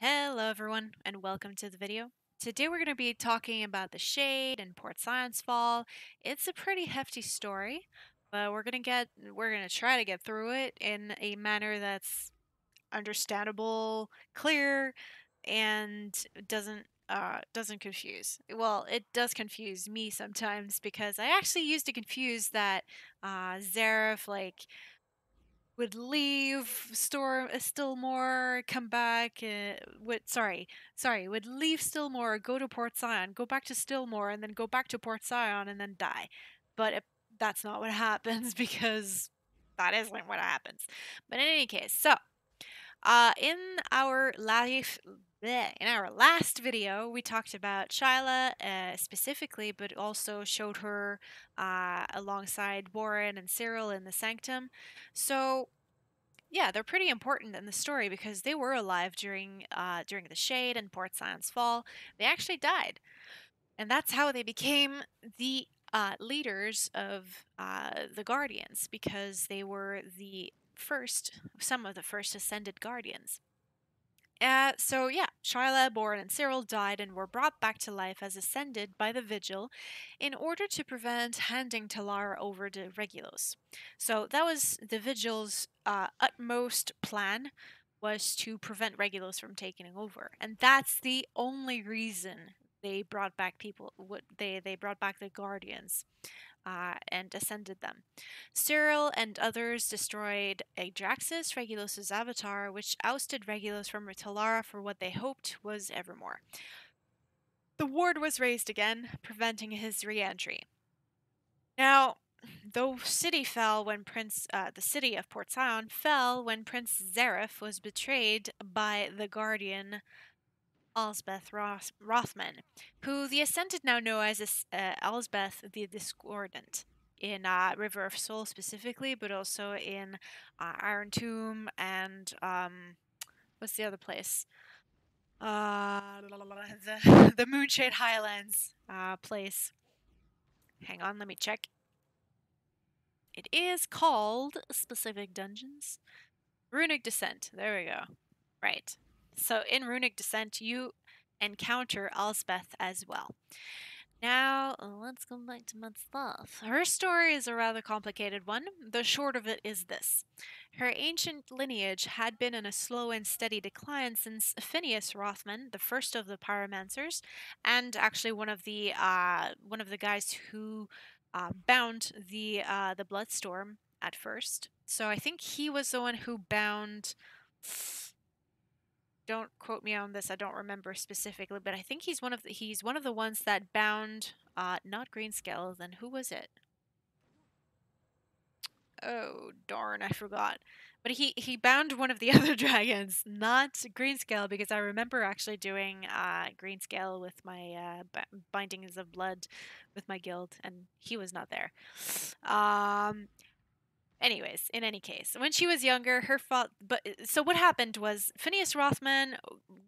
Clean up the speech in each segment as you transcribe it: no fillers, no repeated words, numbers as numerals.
Hello everyone and welcome to the video. Today we're going to be talking about the Shade and Port Science Fall. It's a pretty hefty story, but we're going to try to get through it in a manner that's understandable, clear, and doesn't confuse. Well, it does confuse me sometimes because I actually used to confuse that Zareph would leave Stillmore, come back, would leave Stillmore, go to Port Scion, go back to Stillmore, and then go back to Port Scion, and then die. But that's not what happens because that isn't what happens. But in any case, so in our life. In our last video, we talked about Shyla specifically, but also showed her alongside Warren and Cyril in the Sanctum. So yeah, they're pretty important in the story because they were alive during the Shade and Port Science Fall. They actually died, and that's how they became the leaders of the Guardians because they were some of the first ascended Guardians. So yeah, Shyla, Boren, and Cyril died and were brought back to life as ascended by the Vigil in order to prevent handing Telara over to Regulus. So that was the Vigil's utmost plan, was to prevent Regulus from taking over. And that's the only reason they brought back they brought back the Guardians and ascended them. Cyril and others destroyed Aedraxis, Regulus's avatar, which ousted Regulus from Telara for what they hoped was Evermore. The ward was raised again, preventing his re-entry. Now, the city of Port Scion fell when Prince Zareph was betrayed by the Guardian Alsbeth Rothman, who the Ascended now know as Alsbeth the Discordant in River of Soul specifically, but also in Iron Tomb and what's the other place? The Moonshade Highlands place. Hang on, let me check. It is called Specific Dungeons. Runic Descent. There we go. Right. So in Runic Descent, you encounter Alsbeth as well. Now, let's go back to my stuff. Her story is a rather complicated one. The short of it is this. Her ancient lineage had been in a slow and steady decline since Phineas Rothman, the first of the pyromancers, and actually one of the guys who bound the Bloodstorm at first. So I think he was the one who bound. Don't quote me on this. I don't remember specifically, but I think he's one of the ones that bound. Not Greenscale. Then who was it? Oh darn, I forgot. But he bound one of the other dragons, not Greenscale, because I remember actually doing Greenscale with my bindings of blood with my guild, and he was not there. Anyways, in any case, when she was younger, so what happened was Phineas Rothman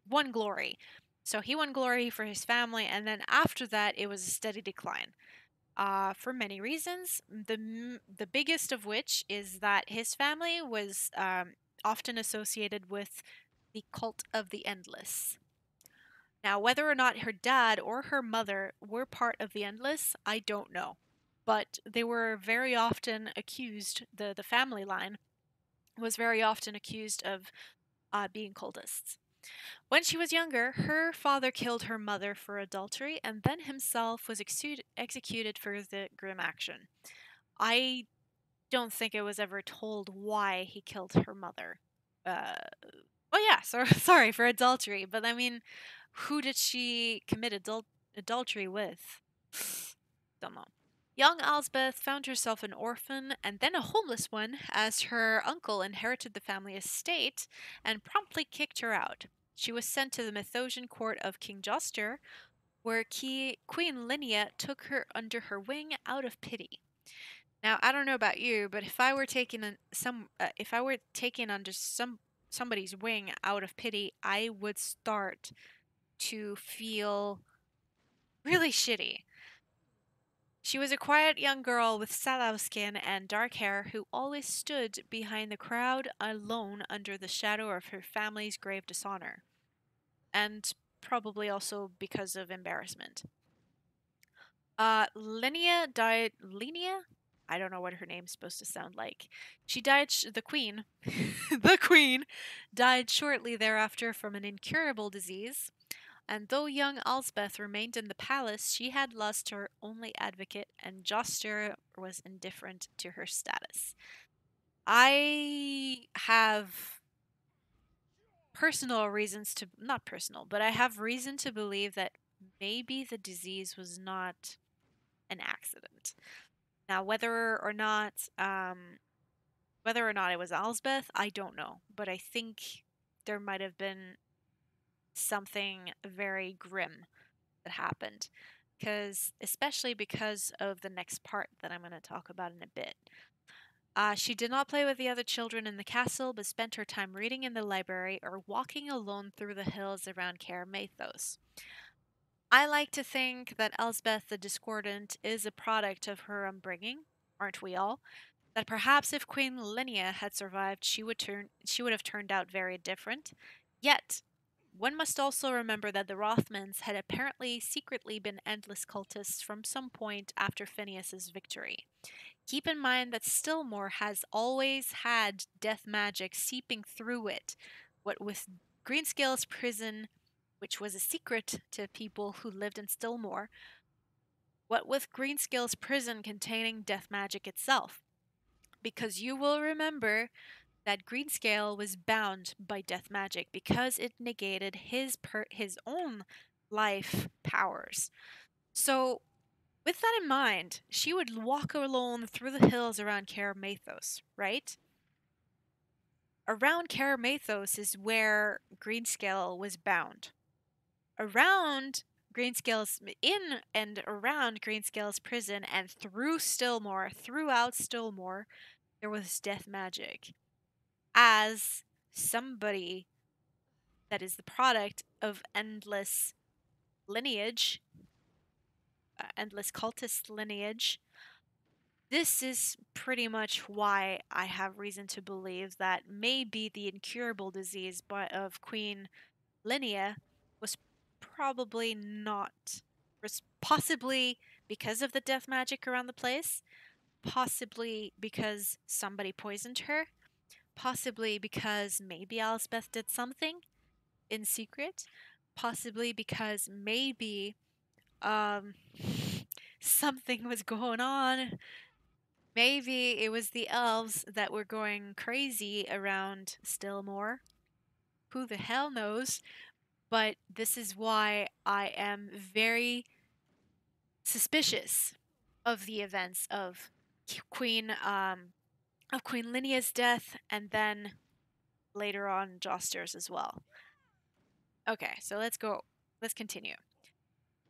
won glory. So he won glory for his family, and then after that, it was a steady decline. For many reasons, the biggest of which is that his family was often associated with the cult of the Endless. Now, whether or not her dad or her mother were part of the Endless, I don't know. But they were very often accused, the family line was very often accused of being cultists. When she was younger, her father killed her mother for adultery and then himself was executed for the grim action. I don't think it was ever told why he killed her mother. Oh yeah, sorry, for adultery, but I mean, who did she commit adultery with? Don't know. Young Alsbeth found herself an orphan and then a homeless one as her uncle inherited the family estate and promptly kicked her out. She was sent to the Methosian court of King Joster, where Queen Linnea took her under her wing out of pity. Now, I don't know about you, but if I were taken under somebody's wing out of pity, I would start to feel really shitty. She was a quiet young girl with sallow skin and dark hair who always stood behind the crowd alone under the shadow of her family's grave dishonor. and probably also because of embarrassment. Linnea died. Linnea? I don't know what her name's supposed to sound like. She died. The queen, the queen, died shortly thereafter from an incurable disease. And though young Alsbeth remained in the palace, she had lost her only advocate, and Joster was indifferent to her status. I have personal reasons to, not personal, but I have reason to believe that maybe the disease was not an accident. Now, whether or not it was Alsbeth, I don't know, but I think there might have been something very grim that happened, because especially because of the next part that I'm going to talk about in a bit. She did not play with the other children in the castle, but spent her time reading in the library or walking alone through the hills around Caer Mathos. I like to think that Elsbeth the Discordant is a product of her upbringing, aren't we all? That perhaps if Queen Linnea had survived, she would have turned out very different. Yet, one must also remember that the Rothmans had apparently secretly been endless cultists from some point after Phineas's victory. Keep in mind that Stillmore has always had death magic seeping through it. What with Greenscale's prison, which was a secret to people who lived in Stillmore, what with Greenscale's prison containing death magic itself. Because you will remember that Greenscale was bound by death magic because it negated his own life powers. So, with that in mind, she would walk alone through the hills around Caer Mathos, right? Around Caer Mathos is where Greenscale was bound. Around Greenscale's in and around Greenscale's prison and throughout Stillmore, there was death magic. As somebody that is the product of endless lineage, endless cultist lineage, this is pretty much why I have reason to believe that maybe the incurable disease of Queen Linnea was probably not, was possibly because of the death magic around the place, possibly because somebody poisoned her, possibly because maybe Alsbeth did something in secret, possibly because maybe um something was going on. Maybe it was the elves that were going crazy around Stillmore. Who the hell knows? But this is why I am very suspicious of the events of Queen Queen Linnea's death, and then later on Joster's as well. Okay, so let's go. Let's continue.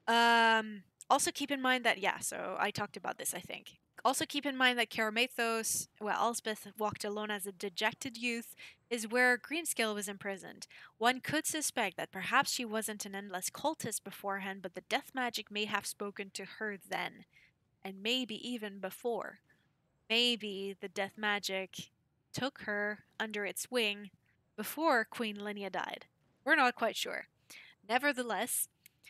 Also keep in mind that, yeah, so I talked about this, I think. Also keep in mind that Caer Mathos, where Alsbeth walked alone as a dejected youth, is where Greenscale was imprisoned. One could suspect that perhaps she wasn't an endless cultist beforehand, but the death magic may have spoken to her then, and maybe even before. Maybe the death magic took her under its wing before Queen Linnea died. We're not quite sure. Nevertheless,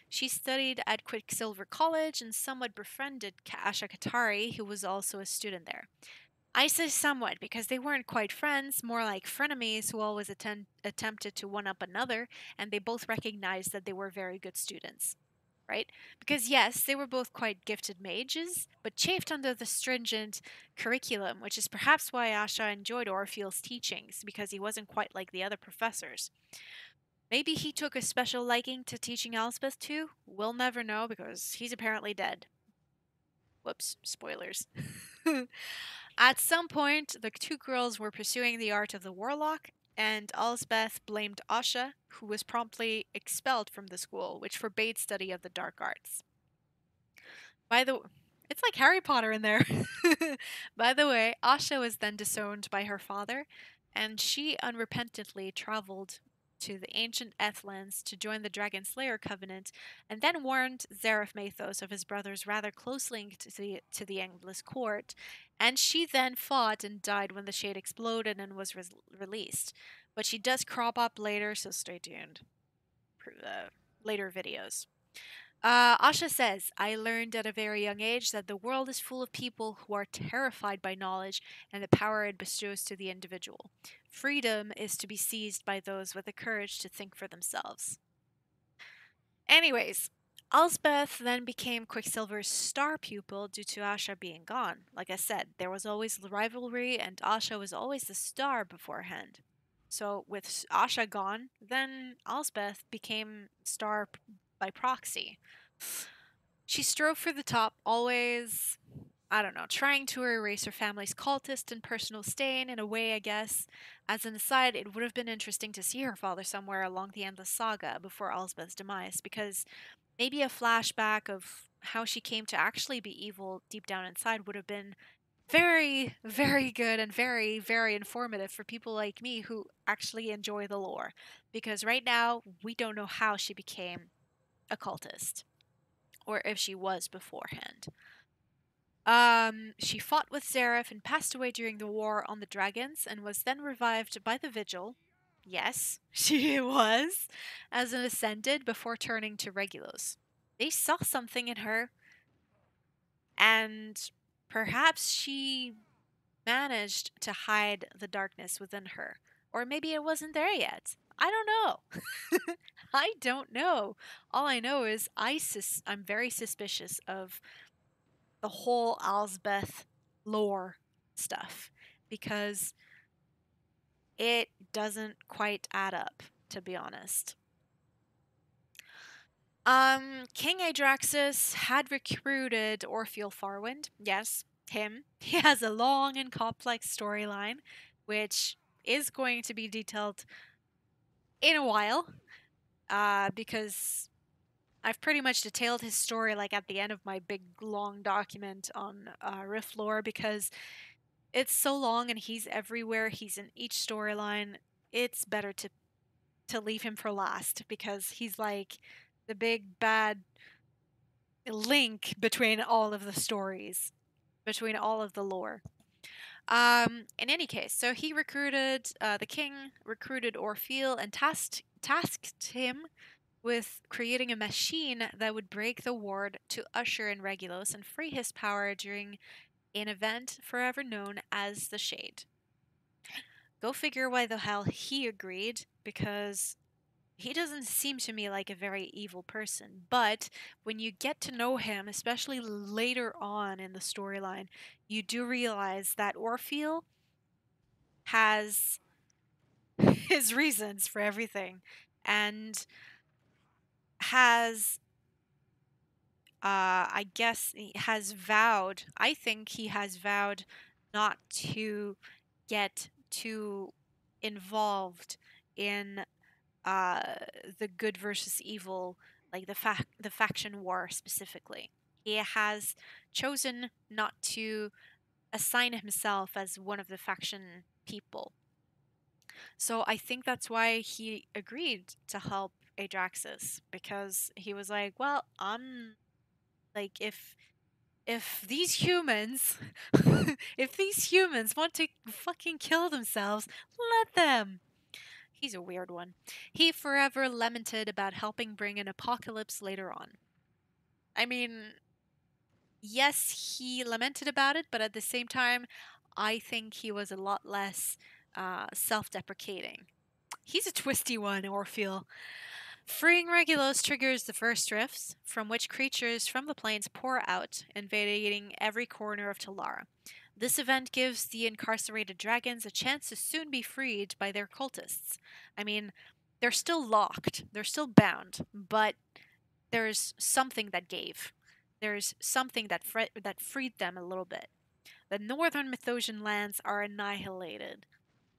she studied at Quicksilver College and somewhat befriended Asha Katari, who was also a student there. I say somewhat because they weren't quite friends, more like frenemies who always attempted to one up another, and they both recognized that they were very good students. Right? Because yes, they were both quite gifted mages, but chafed under the stringent curriculum, which is perhaps why Asha enjoyed Orpheus's teachings, because he wasn't quite like the other professors. Maybe he took a special liking to teaching Alsbeth too? We'll never know because he's apparently dead. Whoops, spoilers. At some point, the two girls were pursuing the art of the warlock, and Alsbeth blamed Asha, who was promptly expelled from the school, which forbade study of the dark arts. By the It's like Harry Potter in there. By the way, Asha was then disowned by her father, and she unrepentantly traveled to the ancient Ethlands to join the Dragon Slayer Covenant, and then warned Zareph Mathos of his brother's rather close link to the Endless Court, and she then fought and died when the Shade exploded and was released. But she does crop up later, so stay tuned. later videos. Asha says, I learned at a very young age that the world is full of people who are terrified by knowledge and the power it bestows to the individual. Freedom is to be seized by those with the courage to think for themselves. Anyways, Alsbeth then became Quicksilver's star pupil due to Asha being gone. Like I said, there was always rivalry, and Asha was always the star beforehand. So with Asha gone, then Alsbeth became star by proxy. She strove for the top, always, I don't know, trying to erase her family's cultist and personal stain in a way, I guess. As an aside, it would have been interesting to see her father somewhere along the endless saga before Alsbeth's demise, because maybe a flashback of how she came to actually be evil deep down inside would have been very, very good and very, very informative for people like me who actually enjoy the lore. Because right now, we don't know how she became a cultist, or if she was beforehand. She fought with Zareph and passed away during the war on the dragons and was then revived by the Vigil. Yes, she was, as an Ascended before turning to Regulus. They saw something in her, and perhaps she managed to hide the darkness within her. Or maybe it wasn't there yet. I don't know. I don't know. All I know is I'm very suspicious of the whole Alsbeth lore stuff because it doesn't quite add up, to be honest. King Aedraxis had recruited Orpheal Farwind. Yes, him. He has a long and complex storyline, which is going to be detailed in a while, because I've pretty much detailed his story like at the end of my big long document on Rift lore because it's so long and he's everywhere. He's in each storyline. It's better to leave him for last because he's like the big bad link between all of the stories, between all of the lore. In any case, so he recruited the king recruited Orpheal and tasked him with creating a machine that would break the ward to usher in Regulus and free his power during an event forever known as the Shade. Go figure why the hell he agreed, because he doesn't seem to me like a very evil person. But when you get to know him, especially later on in the storyline, you do realize that Orpheal has his reasons for everything and has I guess he has vowed, I think he has vowed not to get too involved in uh, the good versus evil, like the faction war specifically. He has chosen not to assign himself as one of the faction people. So I think that's why he agreed to help Aedraxis, because he was like, well, I'm like if these humans if these humans want to fucking kill themselves, let them. He's a weird one. He forever lamented about helping bring an apocalypse later on. I mean, yes, he lamented about it, but at the same time, I think he was a lot less self-deprecating. He's a twisty one, Orpheal. Freeing Regulus triggers the first rifts, from which creatures from the plains pour out, invading every corner of Telara. This event gives the incarcerated dragons a chance to soon be freed by their cultists. I mean, they're still locked, they're still bound, but there's something that gave. There's something that freed them a little bit. The northern Mythosian lands are annihilated.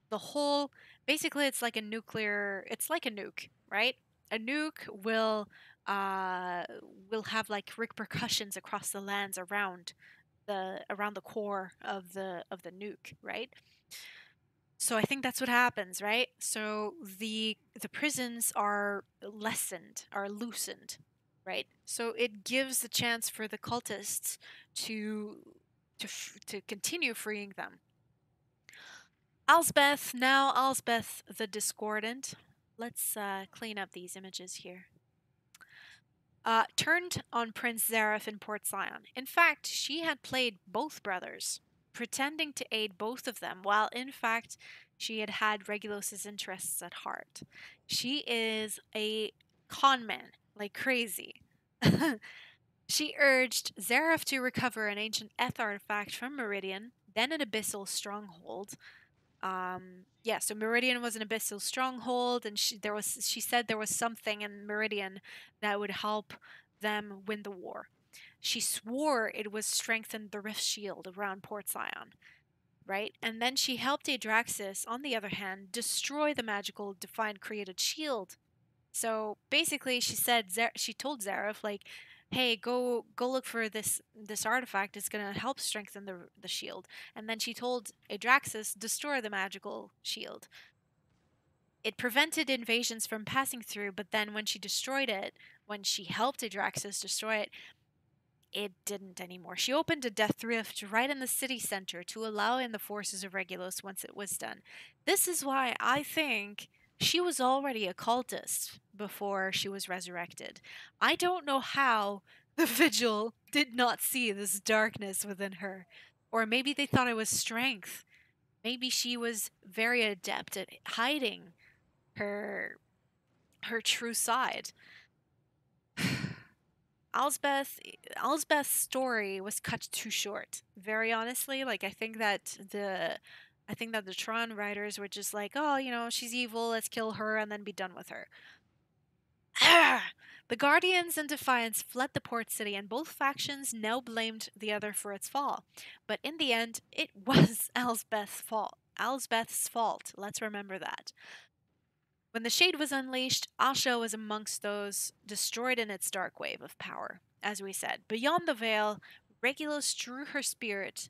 The whole, basically, it's like a nuke, right? A nuke uh will have like repercussions across the lands around the core of the nuke, right? So I think that's what happens, right? So the prisons are loosened, right? So it gives the chance for the cultists to to continue freeing them. Alsbeth, now Alsbeth the Discordant, Let's clean up these images here. Turned on Prince Zareph in Port Scion. In fact, she had played both brothers, pretending to aid both of them, while in fact she had had Regulus's interests at heart. She is a con man, like crazy. She urged Zareph to recover an ancient Eth artifact from Meridian, then an abyssal stronghold. Yeah, so Meridian was an abyssal stronghold, and she said there was something in Meridian that would help them win the war. She swore it was strengthened the Rift Shield around Port Scion, right? And then she helped Aedraxis, on the other hand, destroy the magical Define created shield. So basically, she told Zareph like, "Hey, go look for this artifact. It's gonna help strengthen the shield." And then she told Aedraxis, "Destroy the magical shield." It prevented invasions from passing through, but then when she destroyed it, when she helped Aedraxis destroy it, it didn't anymore. She opened a death rift right in the city center to allow in the forces of Regulus once it was done. This is why I think she was already a cultist before she was resurrected. I don't know how the Vigil did not see this darkness within her. Or maybe they thought it was strength. Maybe she was very adept at hiding her her true side. Alsbeth Alsbeth's story was cut too short. Very honestly, like I think that the Tron writers were just like, "Oh, she's evil, let's kill her and then be done with her." The Guardians and Defiance fled the port city, and both factions now blamed the other for its fall. But in the end, it was Alsbeth's fault. Alsbeth's fault. Let's remember that. When the Shade was unleashed, Asha was amongst those destroyed in its dark wave of power. As we said, beyond the veil, Regulus drew her spirit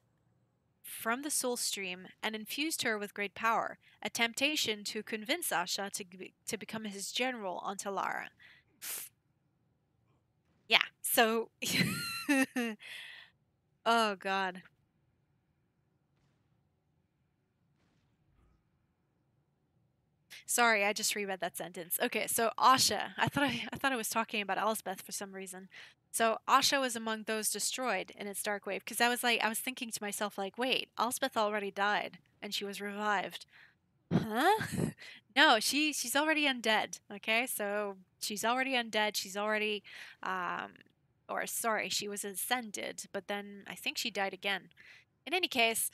from the soul stream and infused her with great power, a temptation to convince Asha to become his general on Telara. Yeah, so. Oh, God. Sorry, I just reread that sentence. Okay, so Asha. I thought I was talking about Alsbeth for some reason. So Asha was among those destroyed in its dark wave because I was thinking to myself like, wait, Alsbeth already died and she was revived. Huh? No, she's already undead. Okay, so she's already undead. She's already, um, or sorry, she was ascended, but then I think she died again. In any case,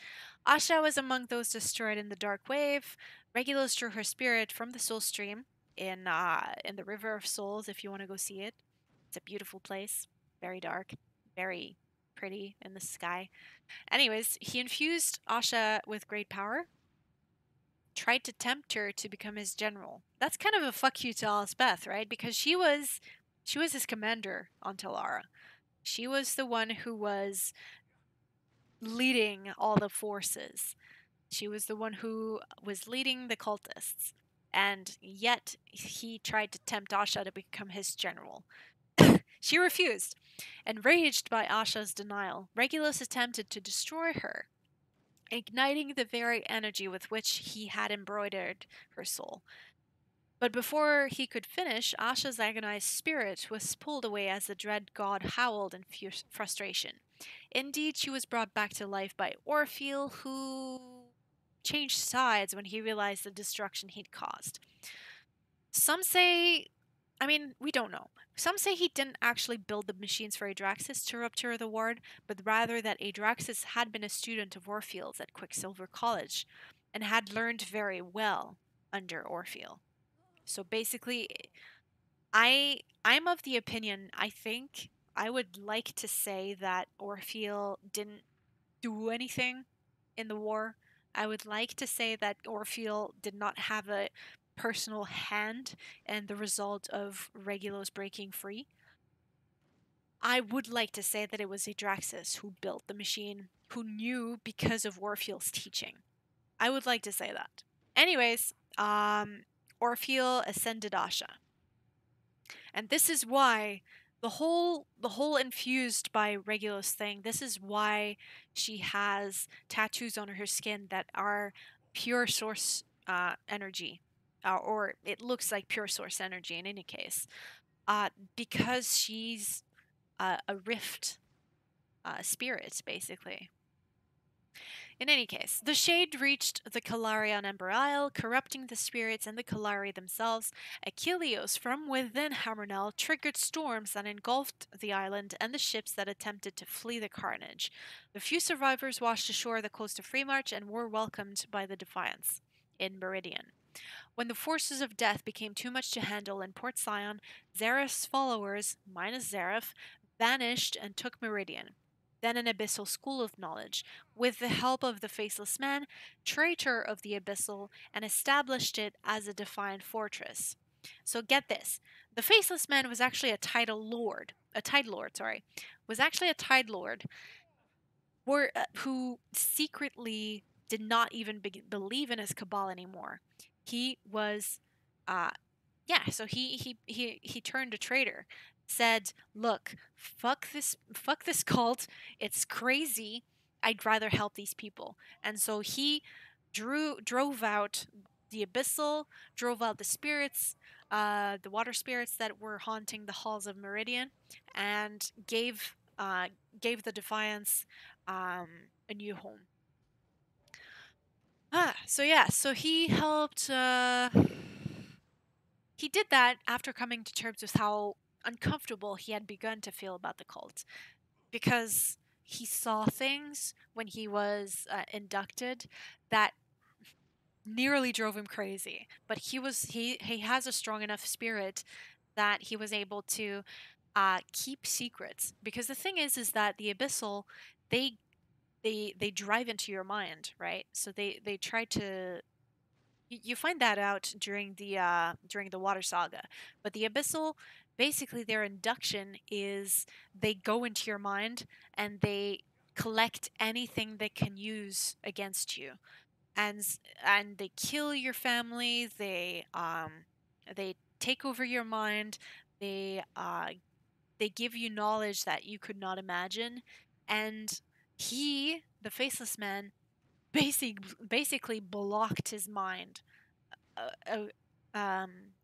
Asha was among those destroyed in the dark wave. Regulus drew her spirit from the soul stream in the River of Souls. If you want to go see it, it's a beautiful place. Very dark, very pretty in the sky. Anyways, he infused Asha with great power. Tried to tempt her to become his general. That's kind of a fuck you to Alsbeth, right? Because she was his commander on Telara. She was the one who was leading all the forces. She was the one who was leading the cultists. And yet he tried to tempt Asha to become his general. She refused. Enraged by Asha's denial, Regulus attempted to destroy her, igniting the very energy with which he had embroidered her soul. But before he could finish, Asha's agonized spirit was pulled away as the dread god howled in frustration. Indeed, she was brought back to life by Orpheus, who changed sides when he realized the destruction he'd caused. Some say, I mean, we don't know. Some say he didn't actually build the machines for Aedraxis to rupture the ward, but rather that Aedraxis had been a student of Orpheus at Quicksilver College and had learned very well under Orpheus. So basically, I'm of the opinion, I think I would like to say that Orpheus didn't do anything in the war. I would like to say that Orpheus did not have a personal hand in the result of Regulus breaking free. I would like to say that it was Aedraxis who built the machine, who knew because of Orpheus' teaching. I would like to say that. Anyways, Orpheus ascended Asha. And this is why the whole infused by Regulus thing, this is why she has tattoos on her skin that are pure source energy. or it looks like pure source energy in any case, because she's a rift spirit, basically. In any case, the shade reached the Kalari on Ember Isle, corrupting the spirits and the Kalari themselves. Achilleos from within Hammerknell triggered storms that engulfed the island and the ships that attempted to flee the carnage. The few survivors washed ashore the coast of Freemarch and were welcomed by the Defiance in Meridian. When the forces of death became too much to handle in Port Scion, Zareph's followers, minus Zareph, vanished and took Meridian, then an abyssal school of knowledge, with the help of the Faceless Man, traitor of the Abyssal, and established it as a defiant fortress. So get this. The Faceless Man was actually a Tide Lord, sorry. Was actually a Tide Lord who secretly did not even believe in his cabal anymore. He was, uh, yeah. So he turned a traitor. Said, "Look, fuck this cult. It's crazy. I'd rather help these people." And so he drove out the abyssal, drove out the spirits, the water spirits that were haunting the halls of Meridian, and gave the Defiance a new home. So yeah, so he helped. He did that after coming to terms with how uncomfortable he had begun to feel about the cult, because he saw things when he was inducted that nearly drove him crazy. But he has a strong enough spirit that he was able to keep secrets. Because the thing is that the abyssal, they they drive into your mind, right? So they try to. You find that out during the water saga, but the abyssal, basically their induction is they go into your mind and they collect anything they can use against you, and they kill your family. They take over your mind. They give you knowledge that you could not imagine, and the Faceless Man, basically blocked his mind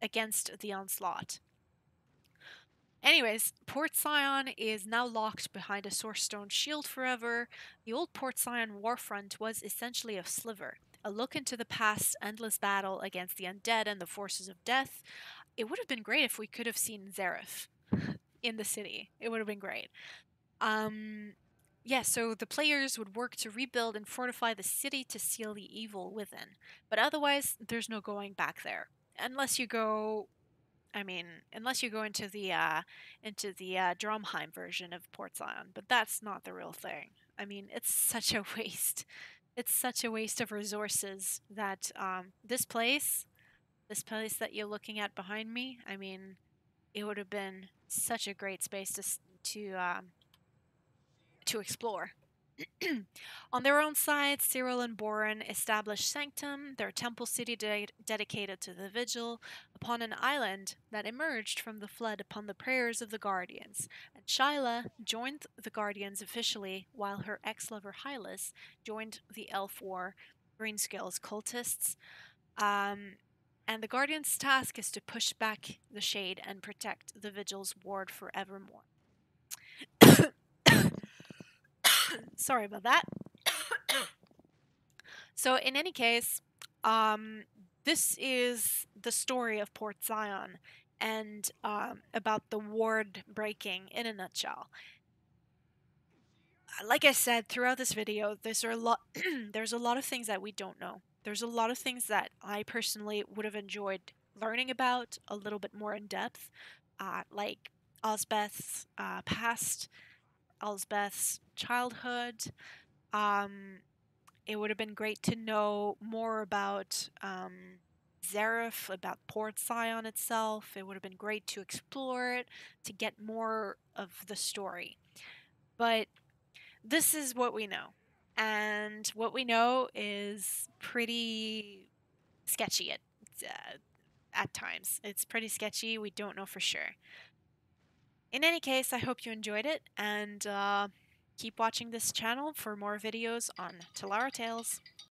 against the onslaught. Anyways, Port Scion is now locked behind a Sourcestone shield forever. The old Port Scion warfront was essentially a sliver, a look into the past endless battle against the undead and the forces of death. It would have been great if we could have seen Zareph in the city. It would have been great. Yeah, so the players would work to rebuild and fortify the city to seal the evil within. But otherwise, there's no going back there. Unless you go unless you go into the Dromheim version of Port Zion, but that's not the real thing. I mean, it's such a waste. It's such a waste of resources that this place that you're looking at behind me. I mean, it would have been such a great space to explore. On their own side, Cyril and Boran established Sanctum, their temple city dedicated to the vigil, upon an island that emerged from the flood upon the prayers of the Guardians. And Shyla joined the Guardians officially, while her ex-lover Hylas joined the Elf War Greenscales cultists. And the Guardians' task is to push back the shade and protect the vigil's ward forevermore. Sorry about that. So, in any case, this is the story of Port Zion and about the ward breaking in a nutshell. Like I said throughout this video, there's a lot there's a lot of things that we don't know. There's a lot of things that I personally would have enjoyed learning about a little bit more in depth, like Alsbeth's past, Alsbeth's childhood. It would have been great to know more about Zareph, about Port Scion itself. It would have been great to explore it, to get more of the story. But this is what we know. And what we know is pretty sketchy at times. It's pretty sketchy. We don't know for sure. In any case, I hope you enjoyed it, and keep watching this channel for more videos on Telara Tales.